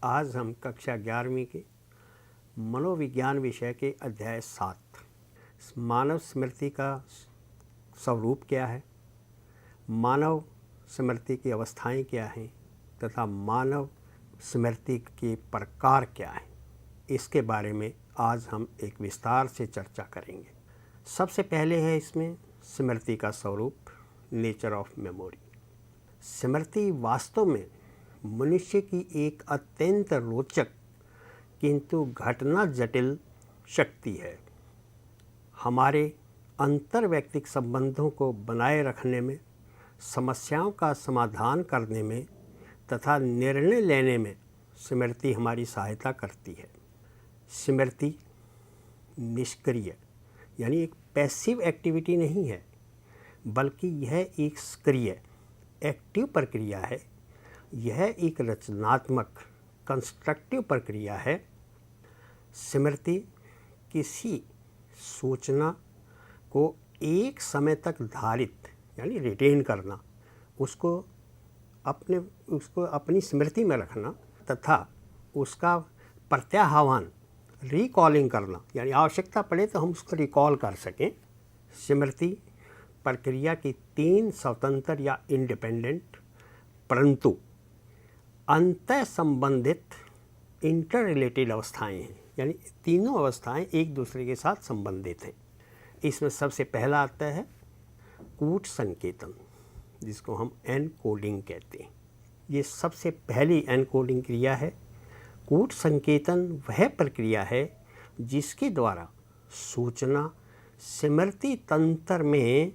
आज हम कक्षा 11वीं के मनोविज्ञान विषय के अध्याय 7 मानव स्मृति का स्वरूप क्या है, मानव स्मृति की अवस्थाएं क्या हैं तथा मानव स्मृति के प्रकार क्या हैं, इसके बारे में आज हम एक विस्तार से चर्चा करेंगे। सबसे पहले है इसमें स्मृति का स्वरूप, नेचर ऑफ मेमोरी। स्मृति वास्तव में मनुष्य की एक अत्यंत रोचक किंतु घटना जटिल शक्ति है। हमारे अंतर्वैयक्तिक संबंधों को बनाए रखने में, समस्याओं का समाधान करने में तथा निर्णय लेने में स्मृति हमारी सहायता करती है। स्मृति निष्क्रिय यानी एक पैसिव एक्टिविटी नहीं है, बल्कि यह एक सक्रिय एक्टिव प्रक्रिया है। यह एक रचनात्मक कंस्ट्रक्टिव प्रक्रिया है। स्मृति किसी सूचना को एक समय तक धारित यानी रिटेन करना, उसको अपनी स्मृति में रखना तथा उसका प्रत्याह्वान रिकॉलिंग करना, यानी आवश्यकता पड़े तो हम उसको रिकॉल कर सकें। स्मृति प्रक्रिया की 3 स्वतंत्र या इंडिपेंडेंट परंतु अंतः संबंधित इंटर रिलेटेड अवस्थाएं हैं, यानी तीनों अवस्थाएं एक दूसरे के साथ संबंधित हैं। इसमें सबसे पहला आता है कूट संकेतन, जिसको हम एनकोडिंग कहते हैं। ये सबसे पहली एनकोडिंग क्रिया है। कूट संकेतन वह प्रक्रिया है जिसके द्वारा सूचना स्मृति तंत्र में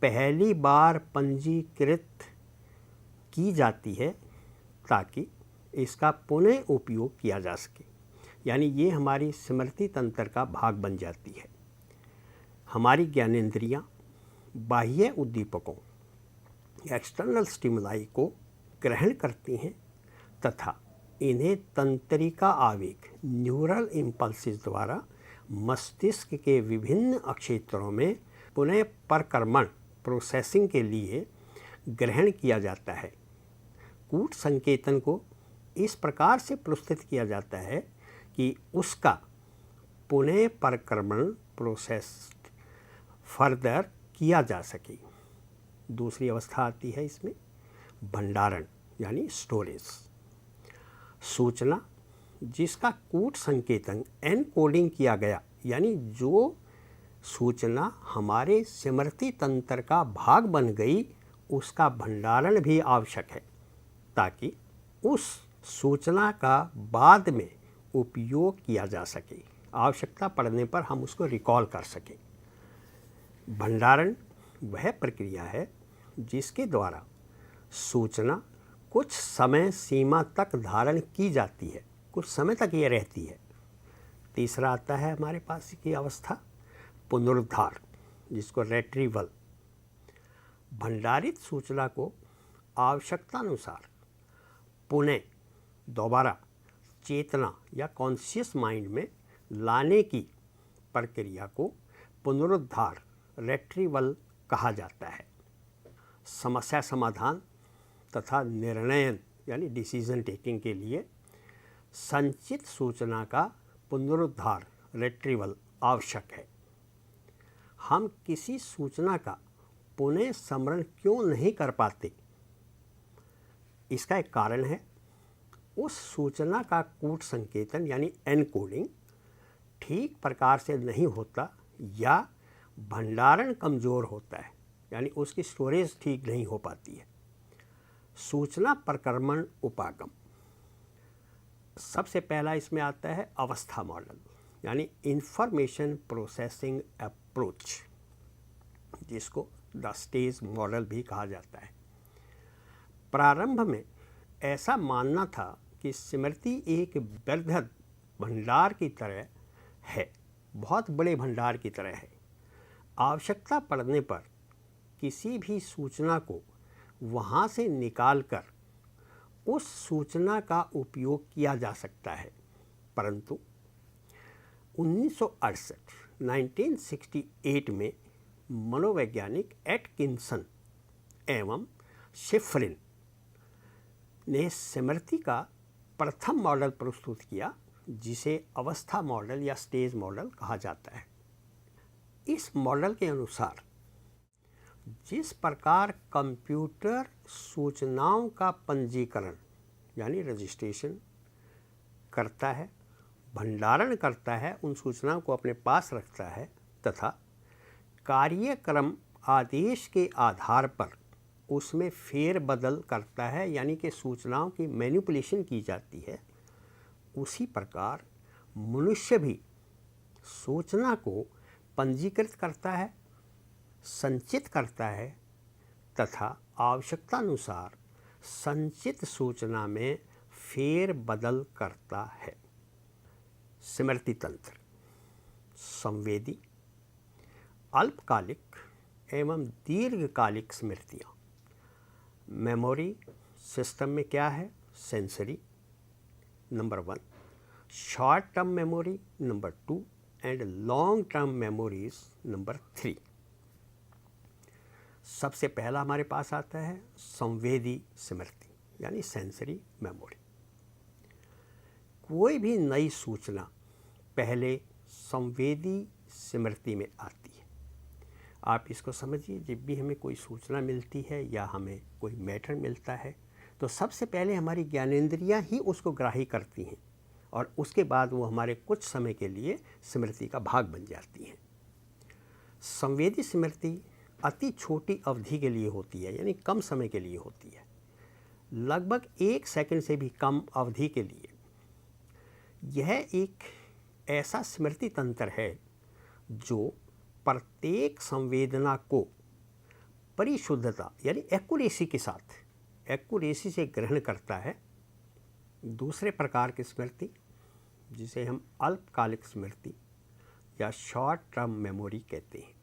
पहली बार पंजीकृत की जाती है ताकि इसका पुनः उपयोग किया जा सके, यानी ये हमारी स्मृति तंत्र का भाग बन जाती है। हमारी ज्ञानेंद्रियां बाह्य उद्दीपकों एक्सटर्नल स्टिमुलाई को ग्रहण करती हैं तथा इन्हें तंत्रिका आवेग न्यूरल इम्पल्सिस द्वारा मस्तिष्क के विभिन्न क्षेत्रों में पुनः प्रक्रमण प्रोसेसिंग के लिए ग्रहण किया जाता है। कूट संकेतन को इस प्रकार से प्रस्तुत किया जाता है कि उसका पुनः प्रक्रमण प्रोसेस फर्दर किया जा सके। दूसरी अवस्था आती है इसमें भंडारण यानी स्टोरेज। सूचना जिसका कूट संकेतन एनकोडिंग किया गया, यानी जो सूचना हमारे स्मृति तंत्र का भाग बन गई, उसका भंडारण भी आवश्यक है ताकि उस सूचना का बाद में उपयोग किया जा सके, आवश्यकता पड़ने पर हम उसको रिकॉल कर सकें। भंडारण वह प्रक्रिया है जिसके द्वारा सूचना कुछ समय सीमा तक धारण की जाती है, कुछ समय तक ये रहती है। तीसरा आता है हमारे पास की अवस्था पुनरुद्धार, जिसको रिट्रीवल। भंडारित सूचना को आवश्यकतानुसार पुनः दोबारा चेतना या कॉन्शियस माइंड में लाने की प्रक्रिया को पुनरुद्धार रिट्रीवल कहा जाता है। समस्या समाधान तथा निर्णय यानी डिसीजन टेकिंग के लिए संचित सूचना का पुनरुद्धार रिट्रीवल आवश्यक है। हम किसी सूचना का पुनः स्मरण क्यों नहीं कर पाते, इसका एक कारण है उस सूचना का कूट संकेतन यानी एनकोडिंग ठीक प्रकार से नहीं होता या भंडारण कमज़ोर होता है, यानी उसकी स्टोरेज ठीक नहीं हो पाती है। सूचना प्रक्रमण उपागम। सबसे पहला इसमें आता है अवस्था मॉडल यानी इंफॉर्मेशन प्रोसेसिंग अप्रोच, जिसको द स्टेज मॉडल भी कहा जाता है। प्रारंभ में ऐसा मानना था कि स्मृति एक बृहद भंडार की तरह है, बहुत बड़े भंडार की तरह है। आवश्यकता पड़ने पर किसी भी सूचना को वहाँ से निकालकर उस सूचना का उपयोग किया जा सकता है, परंतु 1968 में मनोवैज्ञानिक एटकिंसन एवं शिफ्रिन ने स्मृति का प्रथम मॉडल प्रस्तुत किया जिसे अवस्था मॉडल या स्टेज मॉडल कहा जाता है। इस मॉडल के अनुसार जिस प्रकार कंप्यूटर सूचनाओं का पंजीकरण यानी रजिस्ट्रेशन करता है, भंडारण करता है, उन सूचनाओं को अपने पास रखता है तथा कार्यक्रम आदेश के आधार पर उसमें फेरबदल करता है यानी कि सूचनाओं की मैनिपुलेशन की जाती है, उसी प्रकार मनुष्य भी सूचना को पंजीकृत करता है, संचित करता है तथा आवश्यकतानुसार संचित सूचना में फेरबदल करता है। स्मृति तंत्र संवेदी, अल्पकालिक एवं दीर्घकालिक स्मृतियाँ। मेमोरी सिस्टम में क्या है? Sensory number 1, short term memory number 2 and long term memories number 3। सबसे पहला हमारे पास आता है संवेदी स्मृति यानी सेंसरी मेमोरी। कोई भी नई सूचना पहले संवेदी स्मृति में आती है। आप इसको समझिए, जब भी हमें कोई सूचना मिलती है या हमें कोई मैटर मिलता है तो सबसे पहले हमारी ज्ञानेंद्रियां ही उसको ग्राही करती हैं और उसके बाद वो हमारे कुछ समय के लिए स्मृति का भाग बन जाती हैं। संवेदी स्मृति अति छोटी अवधि के लिए होती है यानी कम समय के लिए होती है, लगभग 1 सेकंड से भी कम अवधि के लिए। यह एक ऐसा स्मृति तंत्र है जो प्रत्येक संवेदना को परिशुद्धता यानी एक्यूरेसी के साथ एक्यूरेसी से ग्रहण करता है। दूसरे प्रकार की स्मृति जिसे हम अल्पकालिक स्मृति या शॉर्ट टर्म मेमोरी कहते हैं,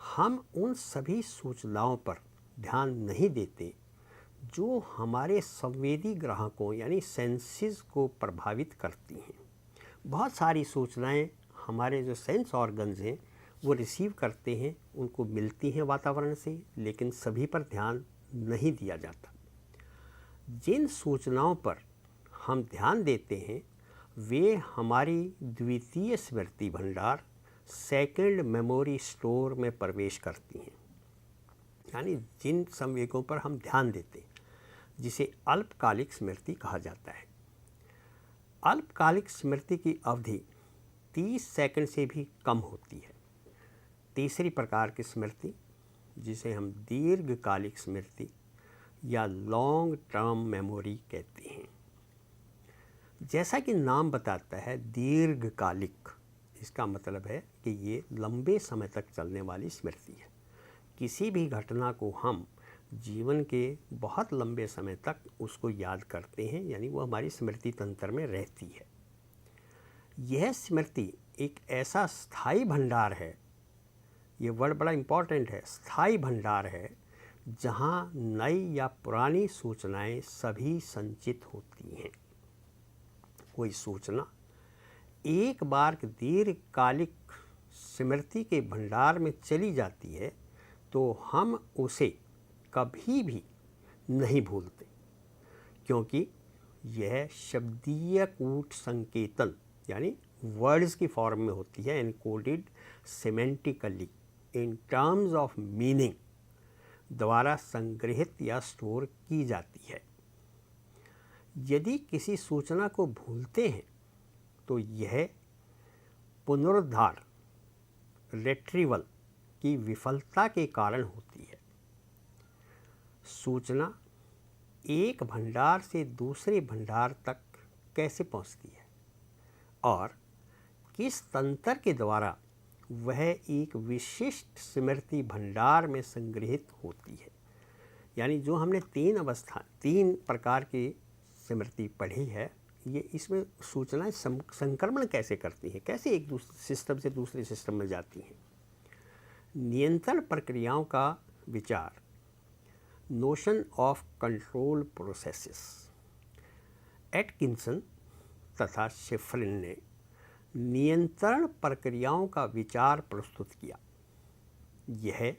हम उन सभी सूचनाओं पर ध्यान नहीं देते जो हमारे संवेदी ग्राहकों यानी सेंसेस को प्रभावित करती हैं। बहुत सारी सूचनाएं हमारे जो सेंस ऑर्गन्स हैं वो रिसीव करते हैं, उनको मिलती हैं वातावरण से, लेकिन सभी पर ध्यान नहीं दिया जाता। जिन सूचनाओं पर हम ध्यान देते हैं वे हमारी द्वितीय स्मृति भंडार सेकंड मेमोरी स्टोर में प्रवेश करती हैं, यानी जिन संवेगों पर हम ध्यान देते हैं जिसे अल्पकालिक स्मृति कहा जाता है। अल्पकालिक स्मृति की अवधि 30 सेकंड से भी कम होती है। तीसरी प्रकार की स्मृति जिसे हम दीर्घकालिक स्मृति या लॉन्ग टर्म मेमोरी कहते हैं। जैसा कि नाम बताता है दीर्घकालिक, इसका मतलब है कि ये लंबे समय तक चलने वाली स्मृति है। किसी भी घटना को हम जीवन के बहुत लंबे समय तक उसको याद करते हैं, यानी वो हमारी स्मृति तंत्र में रहती है। यह स्मृति एक ऐसा स्थायी भंडार है, ये वर्ड बड़ा इम्पॉर्टेंट है, स्थायी भंडार है जहाँ नई या पुरानी सूचनाएं सभी संचित होती हैं। कोई सूचना एक बार दीर्घकालिक स्मृति के भंडार में चली जाती है तो हम उसे कभी भी नहीं भूलते, क्योंकि यह शब्दीय कूट संकेतन यानी वर्ड्स की फॉर्म में होती है, encoded semantically in terms of meaning द्वारा संग्रहित या स्टोर की जाती है। यदि किसी सूचना को भूलते हैं तो यह पुनरुद्धार रिट्रीवल की विफलता के कारण होती है। सूचना एक भंडार से दूसरे भंडार तक कैसे पहुंचती है और किस तंत्र के द्वारा वह एक विशिष्ट स्मृति भंडार में संग्रहित होती है। यानी जो हमने 3 प्रकार की स्मृति पढ़ी है, ये इसमें सूचनाएं संक्रमण कैसे करती हैं, कैसे एक दूसरे सिस्टम से दूसरे सिस्टम में जाती हैं। नियंत्रण प्रक्रियाओं का विचार, notion of control processes, Atkinson तथा शिफ्रिन ने नियंत्रण प्रक्रियाओं का विचार प्रस्तुत किया। यह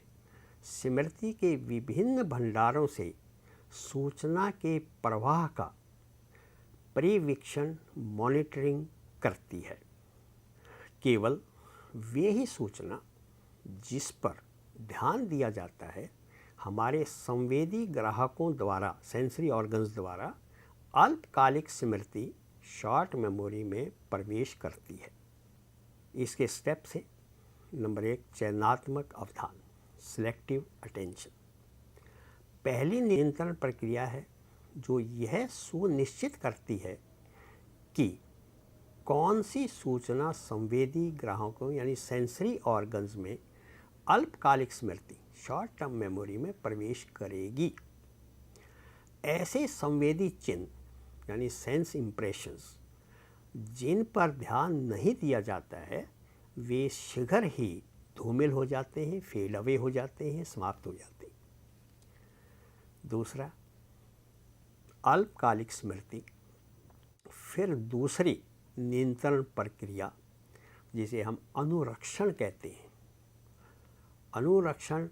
स्मृति के विभिन्न भंडारों से सूचना के प्रवाह का परिवीक्षण मॉनिटरिंग करती है। केवल वे ही सूचना जिस पर ध्यान दिया जाता है हमारे संवेदी ग्राहकों द्वारा, सेंसरी ऑर्गन्स द्वारा, अल्पकालिक स्मृति शॉर्ट मेमोरी में प्रवेश करती है। इसके स्टेप्स हैं। नंबर 1, चयनात्मक अवधान, सिलेक्टिव अटेंशन। पहली नियंत्रण प्रक्रिया है जो यह सुनिश्चित करती है कि कौन सी सूचना संवेदी ग्राहकों यानी सेंसरी ऑर्गन्स में अल्पकालिक स्मृति शॉर्ट टर्म मेमोरी में प्रवेश करेगी। ऐसे संवेदी चिन्ह यानी सेंस इंप्रेशंस जिन पर ध्यान नहीं दिया जाता है वे शीघ्र ही धूमिल हो जाते हैं, फेड अवे हो जाते हैं, समाप्त हो जाते हैं। दूसरा, अल्पकालिक स्मृति। फिर दूसरी नियंत्रण प्रक्रिया जिसे हम अनुरक्षण कहते हैं। अनुरक्षण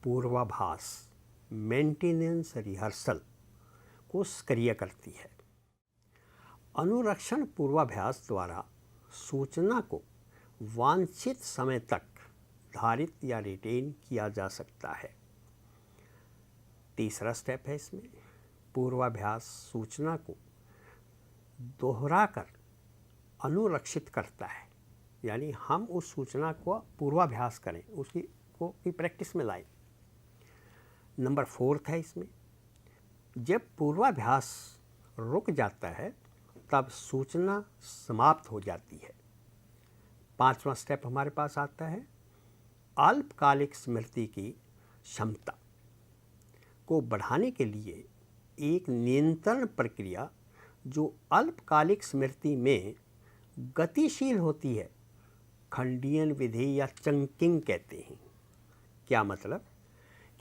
पूर्वाभास, मेंटेनेंस रिहर्सल को सक्रिय करती है। अनुरक्षण पूर्वाभ्यास द्वारा सूचना को वांछित समय तक धारित या रिटेन किया जा सकता है। तीसरा स्टेप है इसमें, पूर्वाभ्यास सूचना को दोहराकर अनुरक्षित करता है, यानी हम उस सूचना को पूर्वाभ्यास करें, उसकी को की प्रैक्टिस में लाएं। नंबर 4 है इसमें, जब पूर्वाभ्यास रुक जाता है तब सूचना समाप्त हो जाती है। 5वां स्टेप हमारे पास आता है अल्पकालिक स्मृति की क्षमता को बढ़ाने के लिए एक नियंत्रण प्रक्रिया जो अल्पकालिक स्मृति में गतिशील होती है, खंडीयन विधि या चंकिंग कहते हैं। क्या मतलब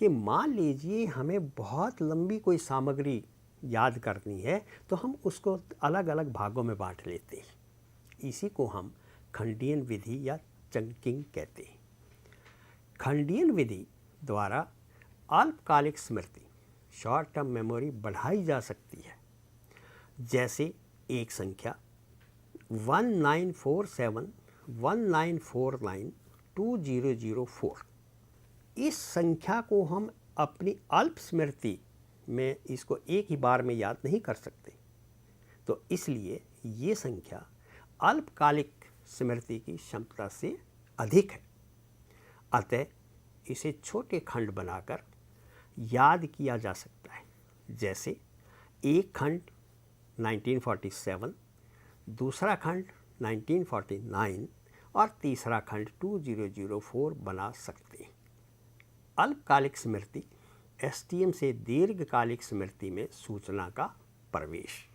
कि मान लीजिए हमें बहुत लंबी कोई सामग्री याद करनी है तो हम उसको अलग अलग भागों में बांट लेते हैं। इसी को हम खंडीयन विधि या चंकिंग कहते हैं। खंडीयन विधि द्वारा अल्पकालिक स्मृति शॉर्ट टर्म मेमोरी बढ़ाई जा सकती है। जैसे एक संख्या 194719492004, इस संख्या को हम अपनी अल्प स्मृति में इसको एक ही बार में याद नहीं कर सकते, तो इसलिए ये संख्या अल्पकालिक स्मृति की क्षमता से अधिक है। अतः इसे छोटे खंड बनाकर याद किया जा सकता है। जैसे एक खंड 1947, दूसरा खंड 1949 और तीसरा खंड 2004 बना सकते हैं। अल्पकालिक स्मृति एसटीएम से दीर्घकालिक स्मृति में सूचना का प्रवेश,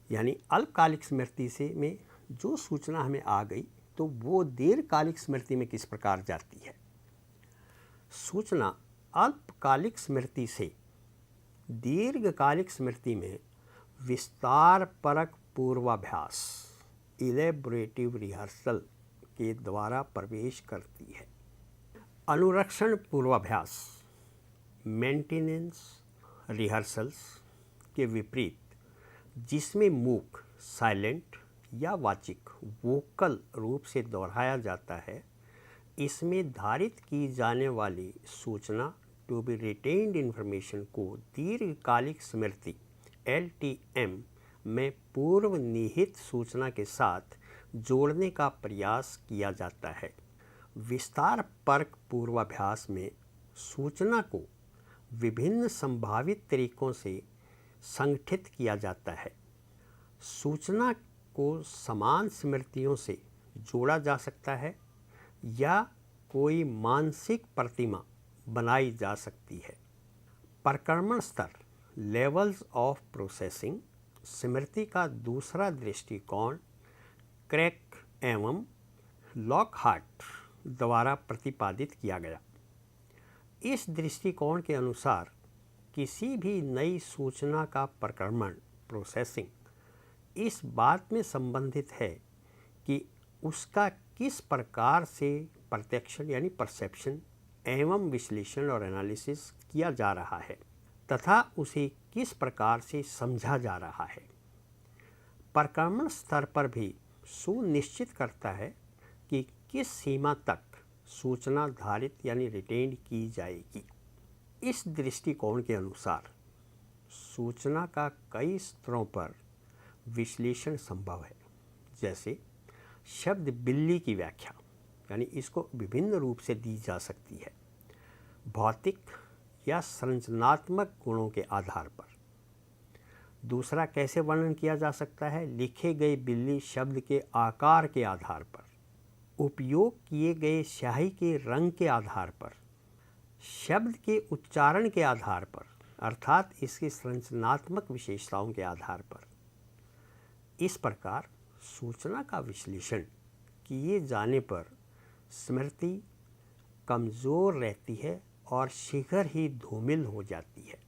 यानी अल्पकालिक स्मृति से में जो सूचना हमें आ गई तो वो दीर्घकालिक स्मृति में किस प्रकार जाती है। सूचना अल्पकालिक स्मृति से दीर्घकालिक स्मृति में विस्तार परक पूर्वाभ्यास, इलेबोरेटिव रिहर्सल के द्वारा प्रवेश करती है। अनुरक्षण पूर्वाभ्यास, मेंटेनेंस रिहर्सल्स के विपरीत, जिसमें मूक, साइलेंट या वाचिक, वोकल रूप से दोहराया जाता है, इसमें धारित की जाने वाली सूचना टू बी रिटेन्ड इन्फॉर्मेशन को दीर्घकालिक स्मृति LTM में पूर्व निहित सूचना के साथ जोड़ने का प्रयास किया जाता है। विस्तार परक पूर्वाभ्यास में सूचना को विभिन्न संभावित तरीकों से संगठित किया जाता है। सूचना को समान स्मृतियों से जोड़ा जा सकता है या कोई मानसिक प्रतिमा बनाई जा सकती है। प्रक्रमण स्तर, लेवल्स ऑफ प्रोसेसिंग, स्मृति का दूसरा दृष्टिकोण क्रैक एवं लॉकहार्ट द्वारा प्रतिपादित किया गया। इस दृष्टिकोण के अनुसार किसी भी नई सूचना का प्रक्रमण, प्रोसेसिंग, इस बात में संबंधित है कि उसका किस प्रकार से प्रत्यक्षण यानी परसेप्शन एवं विश्लेषण और एनालिसिस किया जा रहा है तथा उसे किस प्रकार से समझा जा रहा है। प्रक्रमण स्तर पर भी सुनिश्चित करता है कि किस सीमा तक सूचना धारित यानी रिटेन की जाएगी। इस दृष्टिकोण के अनुसार सूचना का कई स्तरों पर विश्लेषण संभव है। जैसे शब्द बिल्ली की व्याख्या, यानी इसको विभिन्न रूप से दी जा सकती है, भौतिक या संरचनात्मक गुणों के आधार पर। दूसरा, कैसे वर्णन किया जा सकता है, लिखे गए बिल्ली शब्द के आकार के आधार पर, उपयोग किए गए स्याही के रंग के आधार पर, शब्द के उच्चारण के आधार पर, अर्थात इसकी संरचनात्मक विशेषताओं के आधार पर। इस प्रकार सूचना का विश्लेषण किए जाने पर स्मृति कमज़ोर रहती है और शीघ्र ही धूमिल हो जाती है।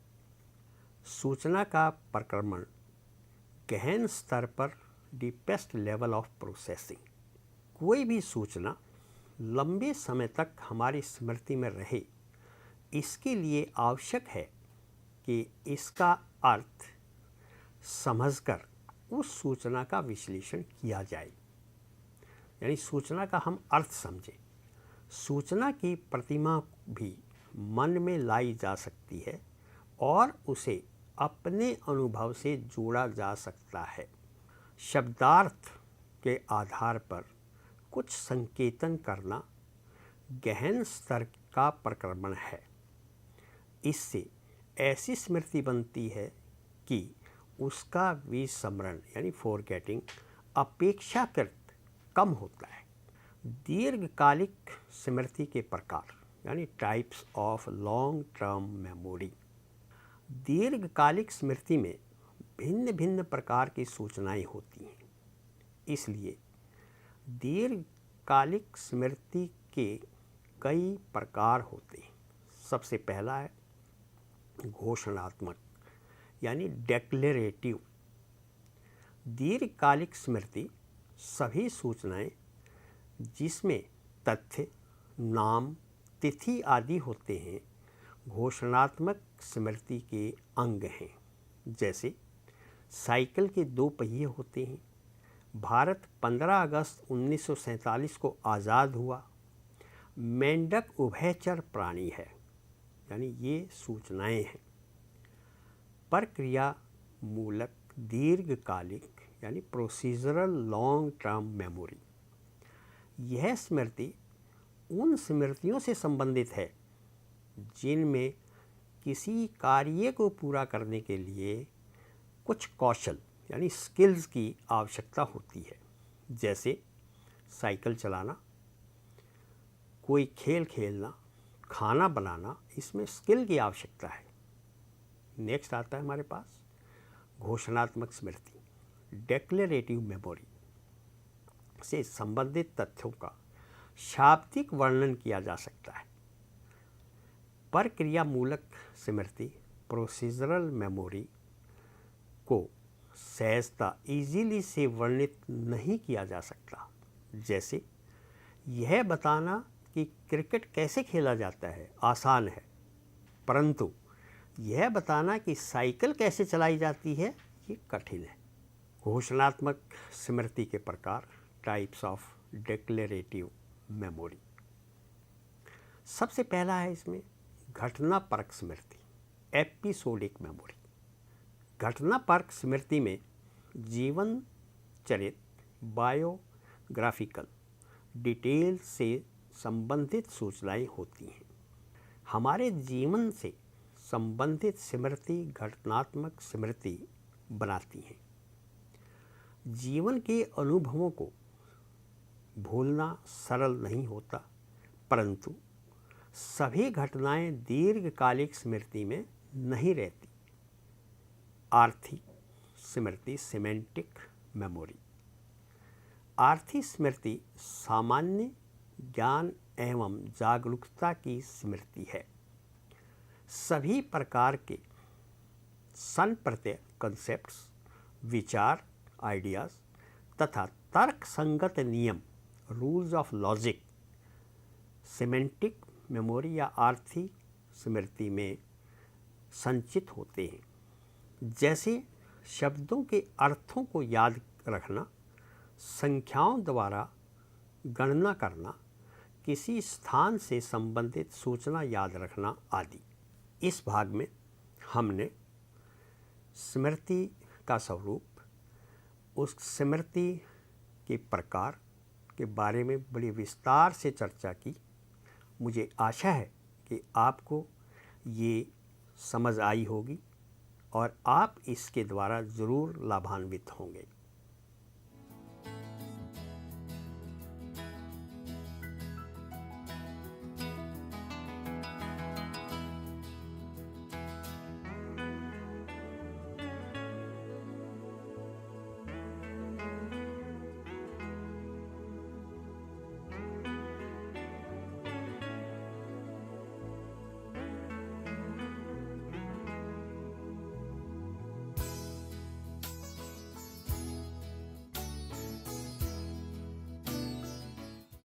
सूचना का प्रक्रमण गहन स्तर पर डीपेस्ट लेवल ऑफ प्रोसेसिंग। कोई भी सूचना लंबे समय तक हमारी स्मृति में रहे, इसके लिए आवश्यक है कि इसका अर्थ समझकर उस सूचना का विश्लेषण किया जाए, यानी सूचना का हम अर्थ समझें। सूचना की प्रतिमा भी मन में लाई जा सकती है और उसे अपने अनुभव से जोड़ा जा सकता है। शब्दार्थ के आधार पर कुछ संकेतन करना गहन स्तर का प्रक्रमण है। इससे ऐसी स्मृति बनती है कि उसका विस्मरण यानी फॉरगेटिंग अपेक्षाकृत कम होता है। दीर्घकालिक स्मृति के प्रकार यानी types of long term memory. दीर्घकालिक स्मृति में भिन्न भिन्न प्रकार की सूचनाएं होती हैं। इसलिए दीर्घकालिक स्मृति के कई प्रकार होते हैं। सबसे पहला है घोषणात्मक यानी डेक्लेरेटिव। दीर्घकालिक स्मृति सभी सूचनाएं जिसमें तथ्य, नाम, तिथि आदि होते हैं घोषणात्मक स्मृति के अंग हैं। जैसे साइकिल के 2 पहिए होते हैं। भारत 15 अगस्त 1947 को आज़ाद हुआ। मेंढक उभयचर प्राणी है, यानी ये सूचनाएं हैं। प्रक्रिया मूलक दीर्घकालिक यानी प्रोसीजरल लॉन्ग टर्म मेमोरी। यह स्मृति उन स्मृतियों से संबंधित है जिनमें किसी कार्य को पूरा करने के लिए कुछ कौशल यानी स्किल्स की आवश्यकता होती है। जैसे साइकिल चलाना, कोई खेल खेलना, खाना बनाना, इसमें स्किल की आवश्यकता है। नेक्स्ट आता है हमारे पास घोषणात्मक स्मृति, डेक्लेरेटिव मेमोरी से संबंधित तथ्यों का शाब्दिक वर्णन किया जा सकता है। प्रक्रिया मूलक स्मृति प्रोसीजरल मेमोरी को सहजता इजीली से वर्णित नहीं किया जा सकता। जैसे यह बताना कि क्रिकेट कैसे खेला जाता है आसान है, परंतु यह बताना कि साइकिल कैसे चलाई जाती है ये कठिन है। घोषणात्मक स्मृति के प्रकार टाइप्स ऑफ डेक्लेरेटिव मेमोरी। सबसे पहला है इसमें घटना परक स्मृति, एपिसोडिक मेमोरी। घटना परक स्मृति में जीवन चरित बायोग्राफिकल डिटेल से संबंधित सूचनाएं होती हैं। हमारे जीवन से संबंधित स्मृति घटनात्मक स्मृति बनाती हैं। जीवन के अनुभवों को भूलना सरल नहीं होता, परंतु सभी घटनाएं दीर्घकालिक स्मृति में नहीं रहती। आर्थिक स्मृति सिमेंटिक मेमोरी। आर्थिक स्मृति सामान्य ज्ञान एवं जागरूकता की स्मृति है। सभी प्रकार के सन प्रत्यय कंसेप्ट्स, विचार, आइडियाज तथा तर्क संगत नियम rules of logic semantic memory या आर्थिक स्मृति में संचित होते हैं। जैसे शब्दों के अर्थों को याद रखना, संख्याओं द्वारा गणना करना, किसी स्थान से संबंधित सूचना याद रखना आदि। इस भाग में हमने स्मृति का स्वरूप, उस स्मृति के प्रकार के बारे में बड़ी विस्तार से चर्चा की। मुझे आशा है कि आपको ये समझ आई होगी और आप इसके द्वारा ज़रूर लाभान्वित होंगे।